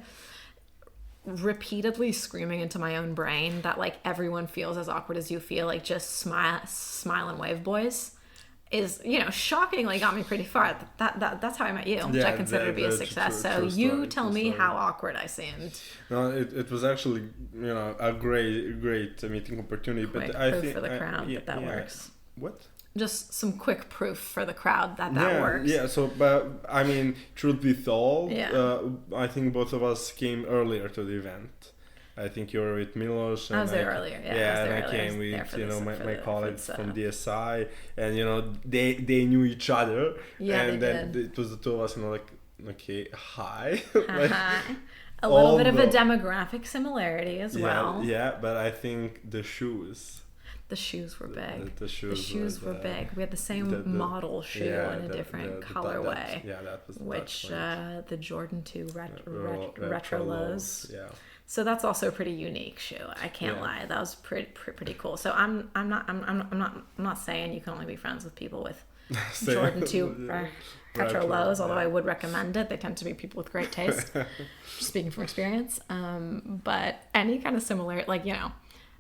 [SPEAKER 1] repeatedly screaming into my own brain that like everyone feels as awkward as you feel, like just smile and wave, boys. Is shockingly got me pretty far. That's how I met you, which I consider to be a success. So you tell me how awkward I seemed.
[SPEAKER 2] No, it was actually a great meeting opportunity.
[SPEAKER 1] Quick
[SPEAKER 2] but I
[SPEAKER 1] proof
[SPEAKER 2] think
[SPEAKER 1] for the crowd that works.
[SPEAKER 2] What?
[SPEAKER 1] Just some quick proof for the crowd that works.
[SPEAKER 2] Yeah. So, but I mean, truth be told, I think both of us came earlier to the event. I think you were with Milos.
[SPEAKER 1] I was there earlier.
[SPEAKER 2] And I came with my colleagues from DSI, and they knew each other.
[SPEAKER 1] Yeah,
[SPEAKER 2] and
[SPEAKER 1] they
[SPEAKER 2] then
[SPEAKER 1] did.
[SPEAKER 2] It was the two of us, like, okay, hi.
[SPEAKER 1] A little bit of a demographic similarity as well.
[SPEAKER 2] Yeah, but I think the shoes.
[SPEAKER 1] The shoes were big.
[SPEAKER 2] The shoes
[SPEAKER 1] were big. We had the same model shoe in a different colorway.
[SPEAKER 2] That was
[SPEAKER 1] which the Jordan 2 retro lows.
[SPEAKER 2] Yeah.
[SPEAKER 1] So that's also a pretty unique shoe. I can't lie. That was pretty cool. So I'm not saying you can only be friends with people with Jordan 2 retro lows, although I would recommend it. They tend to be people with great taste. Speaking from experience. But any kind of similar, like,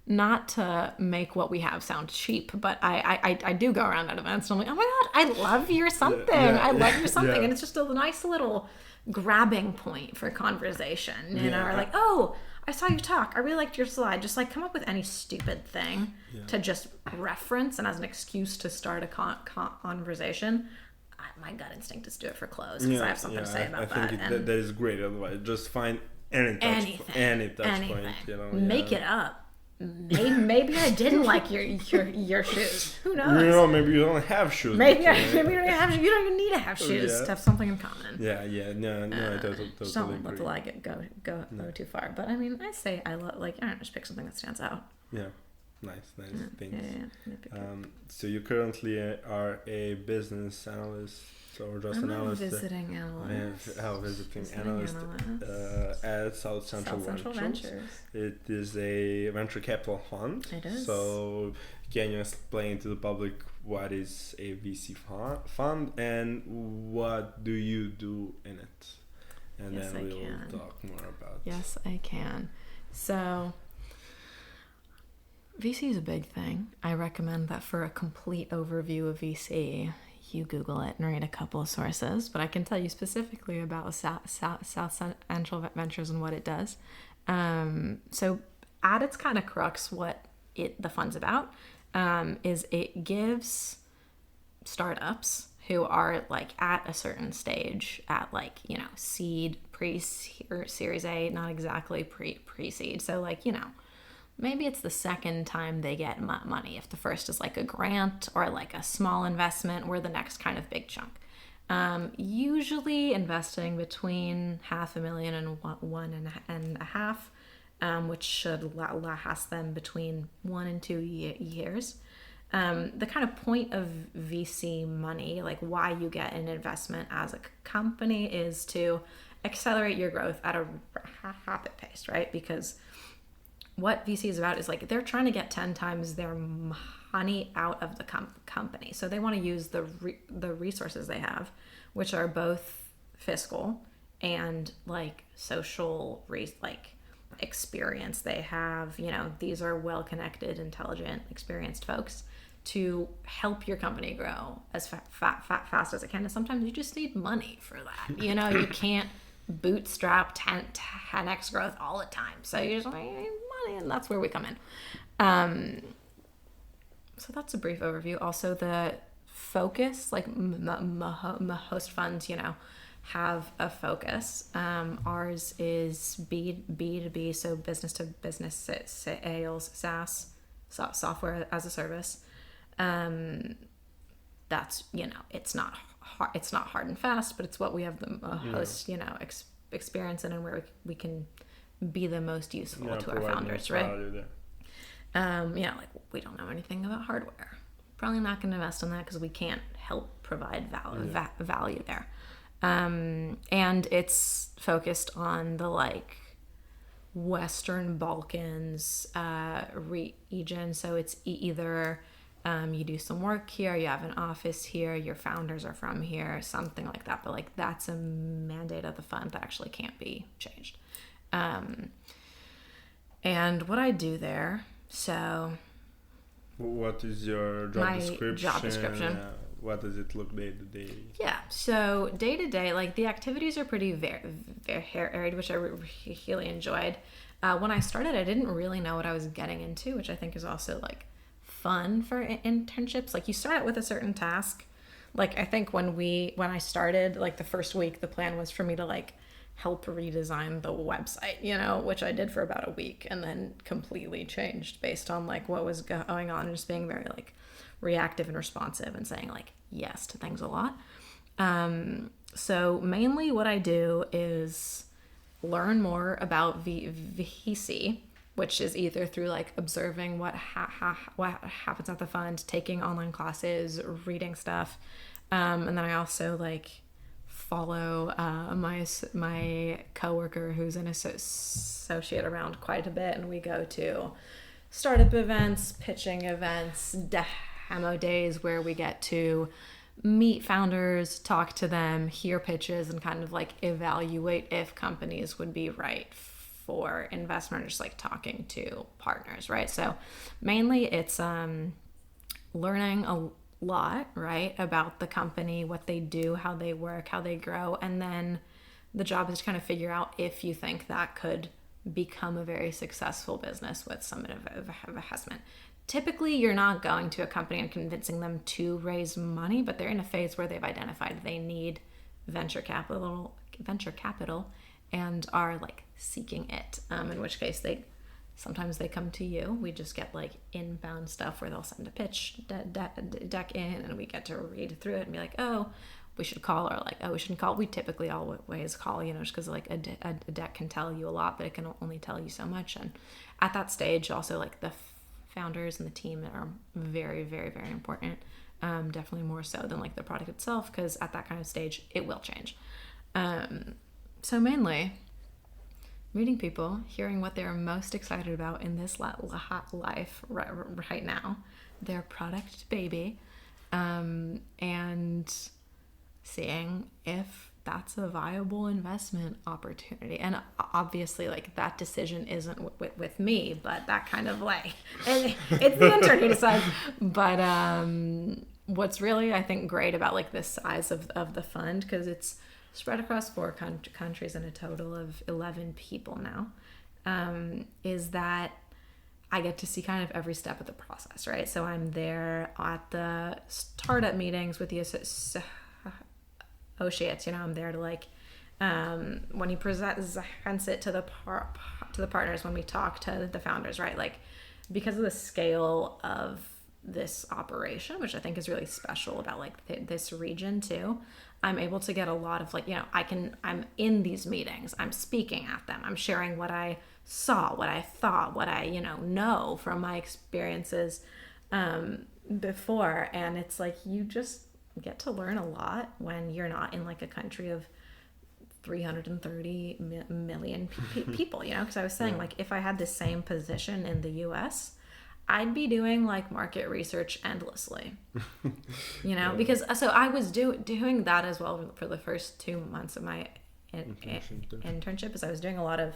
[SPEAKER 1] not to make what we have sound cheap, but I do go around at events and I'm like, oh my God, I love your something. I love your something. And it's just a nice little grabbing point for conversation, or like, oh, I saw you talk, I really liked your slide. Just like come up with any stupid thing to just reference and as an excuse to start a conversation. my gut instinct is to do it for clothes because I have something to say about that.
[SPEAKER 2] I think that is great advice. Just find any touch point. You know,
[SPEAKER 1] make it up. Maybe I didn't like your shoes. Who knows?
[SPEAKER 2] You know, maybe you don't have shoes.
[SPEAKER 1] Maybe you don't have. You don't even need to have shoes to have something in common.
[SPEAKER 2] Yeah. No, I totally
[SPEAKER 1] just don't
[SPEAKER 2] agree.
[SPEAKER 1] let the lie go too far. But I mean, I say I don't just pick something that stands out.
[SPEAKER 2] Yeah. Nice. Thanks.
[SPEAKER 1] Yeah.
[SPEAKER 2] So you currently are a business analyst, or just an analyst?
[SPEAKER 1] Visiting analyst.
[SPEAKER 2] Visiting analyst at South Central Ventures. It is a venture capital fund.
[SPEAKER 1] It is.
[SPEAKER 2] So can you explain to the public what is a VC fund and what do you do in it? And
[SPEAKER 1] yes,
[SPEAKER 2] then we'll talk more about it.
[SPEAKER 1] Yes, I can. So VC is a big thing. I recommend that for a complete overview of VC, you Google it and read a couple of sources. But I can tell you specifically about South Central Ventures and what it does. So at its kind of crux, what the fund's about is it gives startups who are like at a certain stage at like, seed, Series A, not exactly pre-seed. So like, maybe it's the second time they get money. If the first is like a grant or like a small investment, we're the next kind of big chunk. Usually investing between $500,000 and $1.5 million, which should last them between 1 and 2 years. The kind of point of VC money, like why you get an investment as a company, is to accelerate your growth at a rapid pace, right? Because what VC is about is like they're trying to get 10 times their money out of the company. So they want to use the resources they have, which are both fiscal and like social experience they have. These are well-connected, intelligent, experienced folks to help your company grow as fast as it can. And sometimes you just need money for that. You can't bootstrap 10x growth all the time. So you just need money, and that's where we come in. So that's a brief overview. Also, the focus, like most funds, have a focus. Ours is B2B, so business to business sales, SaaS, software as a service. That's, it's not hard and fast, but it's what we have the most, experience in and where we can be the most useful to our founders, right? Like we don't know anything about hardware. Probably not going to invest in that because we can't help provide value there. And it's focused on the like Western Balkans region. So it's either you do some work here, you have an office here, your founders are from here, something like that. But like that's a mandate of the fund that actually can't be changed. And what I do there, so
[SPEAKER 2] what is your job description? What does it look day to day? Yeah,
[SPEAKER 1] so day to day, like the activities are pretty varied, which I really enjoyed. When I started, I didn't really know what I was getting into, which I think is also like fun for internships. Like you start out with a certain task. Like I think when I started, like the first week, the plan was for me to like help redesign the website, which I did for about a week and then completely changed based on like what was going on and just being very like reactive and responsive and saying like yes to things a lot. So mainly what I do is learn more about VC, which is either through like observing what happens at the fund, taking online classes, reading stuff. And then I also like follow my coworker who's an associate around quite a bit, and we go to startup events, pitching events, demo days where we get to meet founders, talk to them, hear pitches, and kind of like evaluate if companies would be right for investment, or just like talking to partners, right? So mainly it's learning a lot, right, about the company, what they do, how they work, how they grow, and then the job is to kind of figure out if you think that could become a very successful business with some of investment. Typically, you're not going to a company and convincing them to raise money, but they're in a phase where they've identified they need venture capital and are like seeking it. In which case sometimes they come to you. We just get like inbound stuff where they'll send a pitch deck in, and we get to read through it and be like, oh, we should call, or like, oh, we shouldn't call. We typically always call, just because like a deck can tell you a lot, but it can only tell you so much. And at that stage, also like the founders and the team are very, very, very important. Definitely more so than like the product itself, because at that kind of stage, it will change. So mainly, meeting people, hearing what they're most excited about in this life right now, their product baby, and seeing if that's a viable investment opportunity. And obviously, like, that decision isn't with me, but that kind of like, it's the intern who decides. But what's really, I think, great about like the size of the fund, because it's spread across 4 countries and a total of 11 people now, is that I get to see kind of every step of the process, right? So I'm there at the startup meetings with the associates, I'm there to like, when he presents it to the partners, when we talk to the founders, right? Like, because of the scale of this operation, which I think is really special about like this region too, I'm able to get a lot of like, I'm in these meetings, I'm speaking at them, I'm sharing what I saw, what I thought, what I, know from my experiences before. And it's like, you just get to learn a lot when you're not in like a country of 330 million people, because I was saying, like, if I had the same position in the US, I'd be doing like market research endlessly, because so I was doing that as well for the first 2 months of my internship, as I was doing a lot of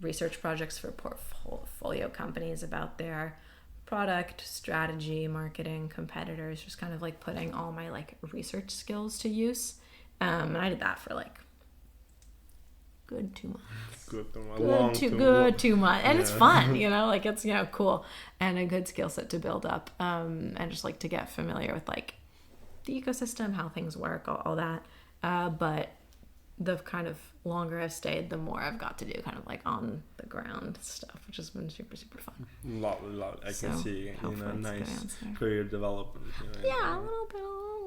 [SPEAKER 1] research projects for portfolio companies about their product, strategy, marketing, competitors, just kind of like putting all my like research skills to use. And I did that for like good 2 months. Good 2 months. And it's fun, like it's, cool and a good skill set to build up. And just like to get familiar with like the ecosystem, how things work, all that. But the kind of longer I've stayed, the more I've got to do kind of like on the ground stuff, which has been super, super fun.
[SPEAKER 2] Lot. I can see, nice career development.
[SPEAKER 1] Yeah, a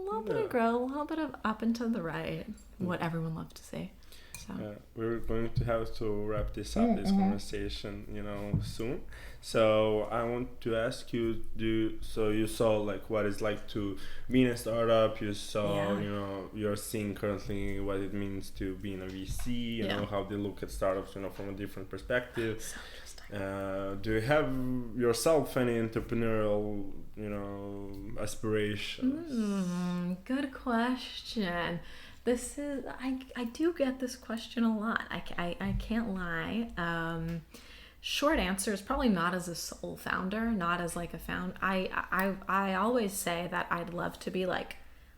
[SPEAKER 1] little bit of growth, a little bit of up and to the right, what everyone loves to see. So.
[SPEAKER 2] We're going to have to wrap this up, this conversation, soon. So I want to ask you, so you saw like what it's like to be in a startup, you saw, you're seeing currently what it means to be in a VC, you know, how they look at startups, from a different perspective.
[SPEAKER 1] So interesting.
[SPEAKER 2] Do you have yourself any entrepreneurial, aspirations?
[SPEAKER 1] Good question. This is, I do get this question a lot. I can't lie. Short answer is probably not as a sole founder, not as like a founder. I always say that I'd love to be like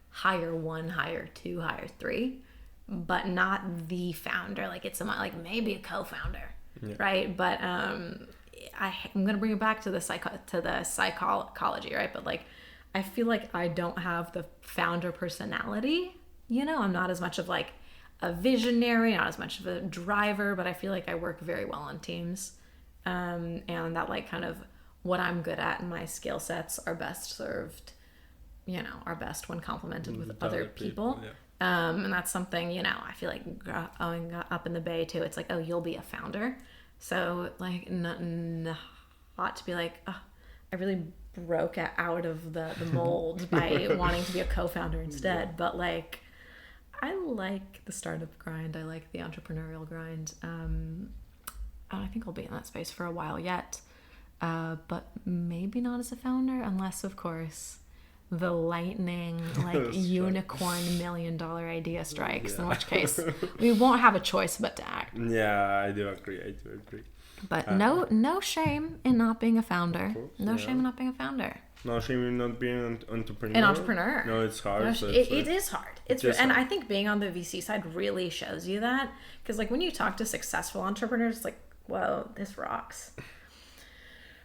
[SPEAKER 1] hire 1, hire 2, hire 3, but not the founder. Like it's like maybe a co-founder, right? But I'm gonna bring it back to the psychology, right? But like I feel like I don't have the founder personality. I'm not as much of like a visionary, not as much of a driver, but I feel like I work very well on teams. And that like kind of what I'm good at and my skill sets are best served, are best when complemented with other people. And that's something, I feel like growing up in the Bay too, it's like, oh, you'll be a founder. So like not to be like, oh, I really broke out of the mold by wanting to be a co-founder instead. But like, I like the startup grind. I like the entrepreneurial grind. I think I'll be in that space for a while yet. But maybe not as a founder, unless, of course, the lightning, like unicorn $1 million idea strikes, in which case we won't have a choice but to act.
[SPEAKER 2] Yeah, I do agree.
[SPEAKER 1] But no shame in not being a founder. No shame in not being a founder.
[SPEAKER 2] No shame in not being an entrepreneur.
[SPEAKER 1] An entrepreneur.
[SPEAKER 2] No, it's hard.
[SPEAKER 1] It is hard. And I think being on the VC side really shows you that. Because like when you talk to successful entrepreneurs, like whoa, this rocks.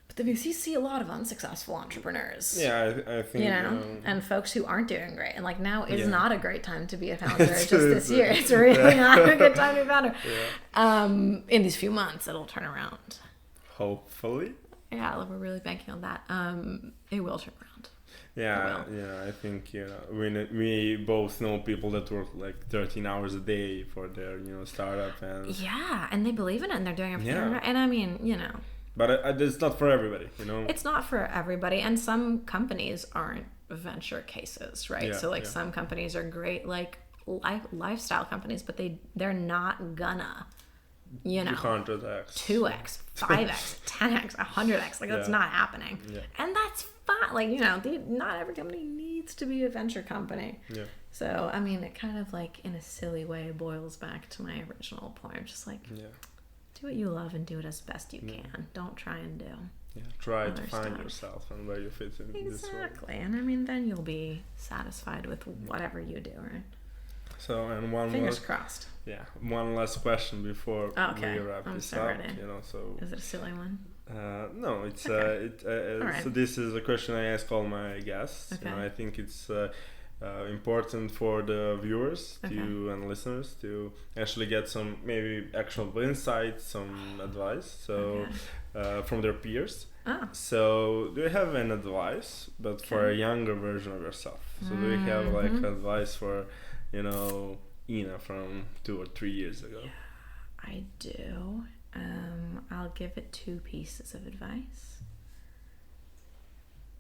[SPEAKER 1] But then you see a lot of unsuccessful entrepreneurs.
[SPEAKER 2] Yeah, I think...
[SPEAKER 1] and folks who aren't doing great. And like now is not a great time to be a founder just this year. It's really not a good time to be a founder. In these few months, it'll turn around.
[SPEAKER 2] Hopefully.
[SPEAKER 1] Yeah, we're really banking on that. It will turn around.
[SPEAKER 2] Yeah, I think, we both know people that work like 13 hours a day for their, startup. And
[SPEAKER 1] and they believe in it and they're doing everything right. And I mean,
[SPEAKER 2] But it's not for everybody,
[SPEAKER 1] It's not for everybody. And some companies aren't venture cases, right?
[SPEAKER 2] Yeah,
[SPEAKER 1] so some companies are great, like lifestyle companies, but they're not gonna,
[SPEAKER 2] 100x,
[SPEAKER 1] 2x, 5x, 10x, 100x. Like that's not happening. Yeah. And that's fine. Like, not every company needs to be a venture company. Yeah. So, I mean, it kind of like in a silly way boils back to my original point. Just like, do what you love and do it as best you can. Don't try and do. Yeah,
[SPEAKER 2] try to find yourself and where you fit in this world.
[SPEAKER 1] Exactly. And I mean, then you'll be satisfied with whatever you do, right?
[SPEAKER 2] So, and
[SPEAKER 1] fingers crossed.
[SPEAKER 2] Yeah, one last question before we wrap this up.
[SPEAKER 1] Ready.
[SPEAKER 2] So
[SPEAKER 1] is it a silly one?
[SPEAKER 2] No, it's right. So this is a question I ask all my guests.
[SPEAKER 1] Okay.
[SPEAKER 2] I think it's important for the viewers and listeners to actually get some maybe actionable insights, some advice. So from their peers.
[SPEAKER 1] Oh.
[SPEAKER 2] So do you have an advice, but for a younger version of yourself? So do you have like advice for Ina from 2 or 3 years ago?
[SPEAKER 1] Yeah, I do. I'll give it 2 pieces of advice.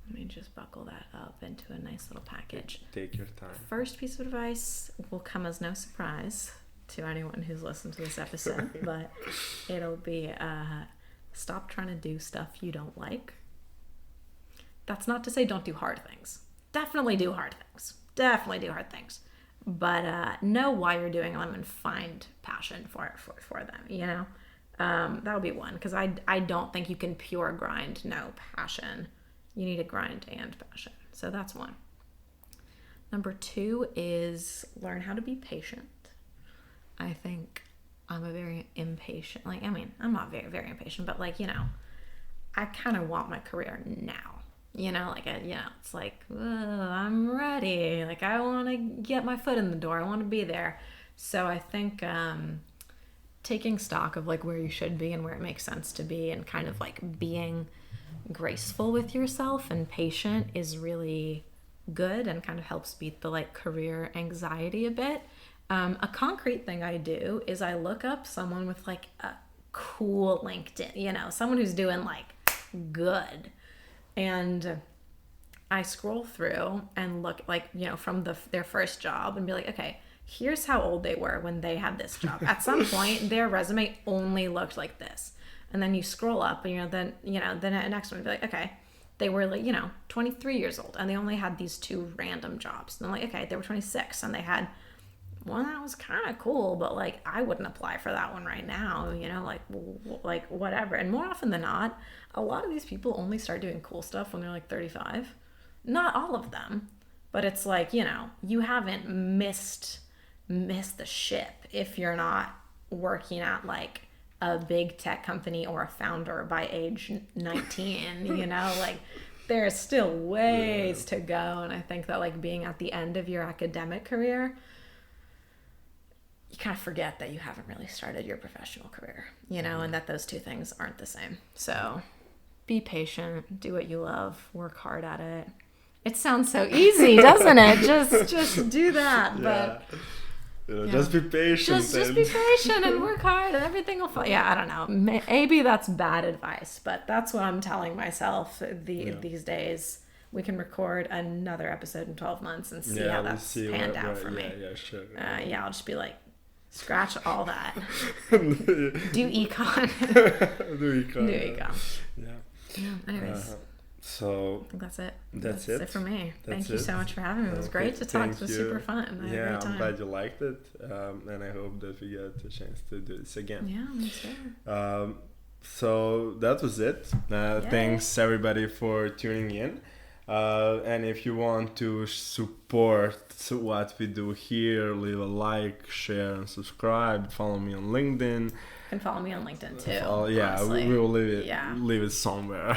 [SPEAKER 1] Let me just buckle that up into a nice little package.
[SPEAKER 2] Take your time.
[SPEAKER 1] First piece of advice will come as no surprise to anyone who's listened to this episode, but it'll be stop trying to do stuff you don't like. That's not to say don't do hard things. Definitely do hard things. But know why you're doing them and find passion for them, that would be one, because I don't think you can pure grind, no passion. You need to grind and passion. So that's one. Number 2 is learn how to be patient. I think I'm a very impatient, I'm not very, very impatient, but I kind of want my career now. It's like, I'm ready. Like, I want to get my foot in the door. I want to be there. So I think taking stock of like where you should be and where it makes sense to be, and kind of like being graceful with yourself and patient is really good and kind of helps beat the like career anxiety a bit. A concrete thing I do is I look up someone with like a cool LinkedIn, someone who's doing like good. And I scroll through and look from their first job and be like, okay, here's how old they were when they had this job. At some point, their resume only looked like this. And then you scroll up and, the next one would be like, okay, they were like, 23 years old and they only had these 2 random jobs. And I'm like, okay, they were 26 and they had one that was kind of cool, but like, I wouldn't apply for that one right now, like whatever. And more often than not, a lot of these people only start doing cool stuff when they're like 35. Not all of them, but it's like, you haven't missed the ship if you're not working at like a big tech company or a founder by age 19, like there's still ways to go. And I think that like being at the end of your academic career, you kind of forget that you haven't really started your professional career, and that those 2 things aren't the same. So be patient, do what you love, work hard at it. It sounds so easy, doesn't it? Just do that.
[SPEAKER 2] Yeah. But just be patient.
[SPEAKER 1] Just be patient and work hard and everything will fall. Yeah, I don't know. Maybe that's bad advice, but that's what I'm telling myself these days. We can record another episode in 12 months and see how that's panned out for me.
[SPEAKER 2] Yeah, sure.
[SPEAKER 1] I'll just be like, scratch all that. Do econ.
[SPEAKER 2] Do econ.
[SPEAKER 1] Yeah. Anyways.
[SPEAKER 2] So
[SPEAKER 1] I think that's it.
[SPEAKER 2] That's
[SPEAKER 1] it for me. Thank you so much for having me. It was great to talk. It was super fun. I had a great time.
[SPEAKER 2] I'm glad you liked it. And I hope that we get a chance to do this again.
[SPEAKER 1] Yeah, me too.
[SPEAKER 2] So that was it. Thanks everybody for tuning in. And if you want to support what we do here, leave a like, share, and subscribe. Follow me on LinkedIn.
[SPEAKER 1] can follow me on LinkedIn too.
[SPEAKER 2] Yeah,
[SPEAKER 1] honestly.
[SPEAKER 2] we will leave it somewhere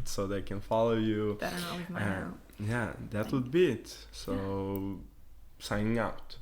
[SPEAKER 2] so they can follow you.
[SPEAKER 1] Better not leave my note.
[SPEAKER 2] Yeah, that would be it. So, signing out.